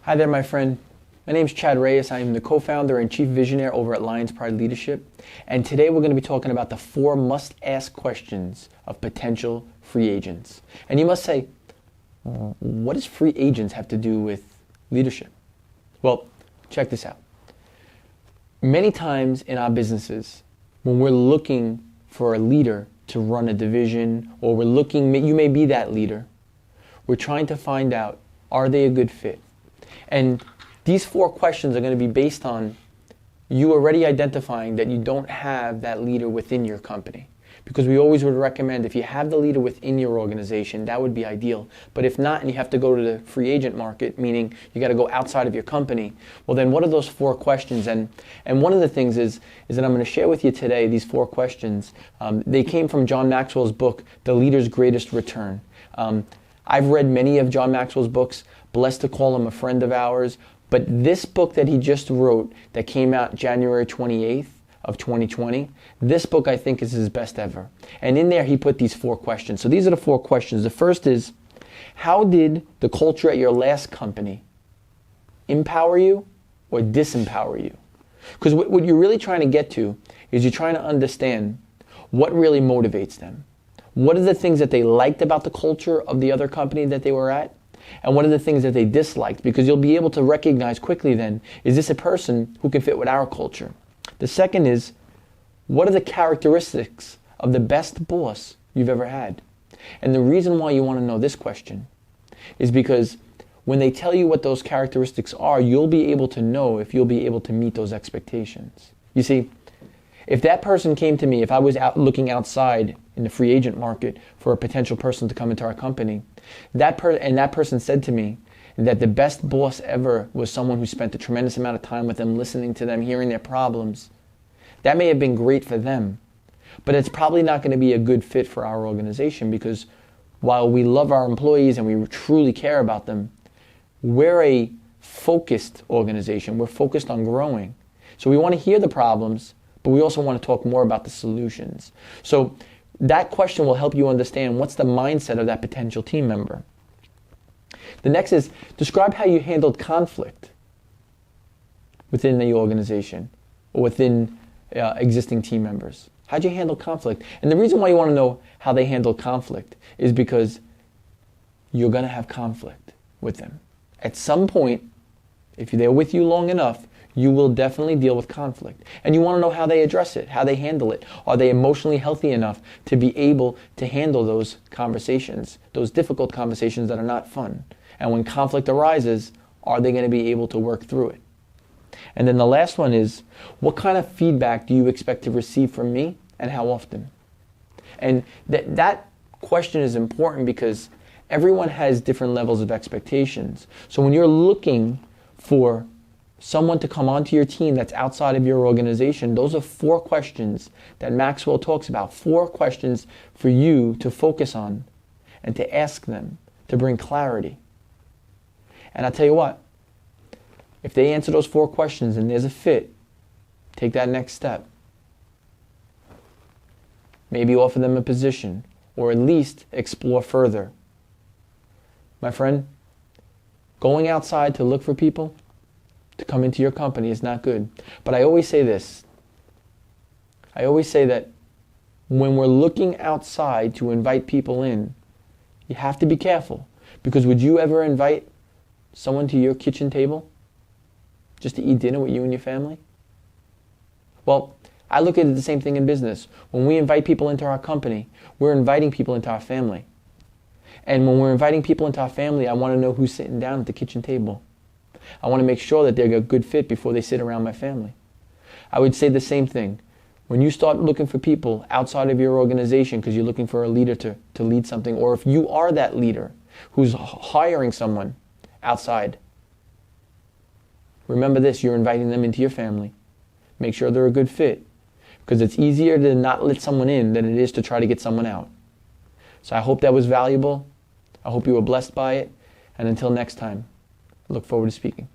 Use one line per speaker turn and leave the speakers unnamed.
Hi there, my friend. My name is Chad Reyes. I am the co-founder and chief visionary over at Lions Pride Leadership. And today we're going to be talking about the 4 must-ask questions of potential free agents. And you must say, what does free agents have to do with leadership? Well, check this out. Many times in our businesses, when we're looking for a leader to run a division, or you may be that leader, we're trying to find out, are they a good fit? And these 4 questions are going to be based on you already identifying that you don't have that leader within your company. Because we always would recommend, if you have the leader within your organization, that would be ideal. But if not, and you have to go to the free agent market, meaning you got to go outside of your company, well then what are those 4 questions? And one of the things is that I'm going to share with you today, these 4 questions. They came from John Maxwell's book, The Leader's Greatest Return. I've read many of John Maxwell's books, blessed to call him a friend of ours, but this book that he just wrote that came out January 28th of 2020, this book I think is his best ever. And in there he put these 4 questions. So these are the 4 questions. The first is, how did the culture at your last company empower you or disempower you? Because what you're really trying to get to is you're trying to understand what really motivates them. What are the things that they liked about the culture of the other company that they were at? And what are the things that they disliked? Because you'll be able to recognize quickly then, is this a person who can fit with our culture? The second is, what are the characteristics of the best boss you've ever had? And the reason why you want to know this question is because when they tell you what those characteristics are, you'll be able to know if you'll be able to meet those expectations. You see, if that person came to me, if I was out looking outside in the free agent market for a potential person to come into our company, that person said to me that the best boss ever was someone who spent a tremendous amount of time with them, listening to them, hearing their problems, that may have been great for them, but it's probably not going to be a good fit for our organization, because while we love our employees and we truly care about them, we're a focused organization. We're focused on growing. So we want to hear the problems, but we also want to talk more about the solutions. So that question will help you understand what's the mindset of that potential team member. The next is, describe how you handled conflict within the organization or within existing team members. How'd you handle conflict? And the reason why you want to know how they handle conflict is because you're going to have conflict with them. At some point, if they're with you long enough, you will definitely deal with conflict. And you want to know how they address it, how they handle it. Are they emotionally healthy enough to be able to handle those conversations, those difficult conversations that are not fun? And when conflict arises, are they going to be able to work through it? And then the last one is, what kind of feedback do you expect to receive from me and how often? And that question is important because everyone has different levels of expectations. So when you're looking for someone to come onto your team that's outside of your organization, those are 4 questions that Maxwell talks about. 4 questions for you to focus on and to ask them to bring clarity. And I'll tell you what, if they answer those 4 questions and there's a fit, take that next step. Maybe offer them a position, or at least explore further. My friend, going outside to look for people to come into your company is not good. But I always say this. I always say that when we're looking outside to invite people in, you have to be careful. Because would you ever invite someone to your kitchen table just to eat dinner with you and your family? Well, I look at it the same thing in business. When we invite people into our company, we're inviting people into our family. And when we're inviting people into our family, I want to know who's sitting down at the kitchen table. I want to make sure that they're a good fit before they sit around my family. I would say the same thing. When you start looking for people outside of your organization because you're looking for a leader to lead something, or if you are that leader who's hiring someone outside, remember this, you're inviting them into your family. Make sure they're a good fit, because it's easier to not let someone in than it is to try to get someone out. So I hope that was valuable. I hope you were blessed by it. And until next time, I look forward to speaking.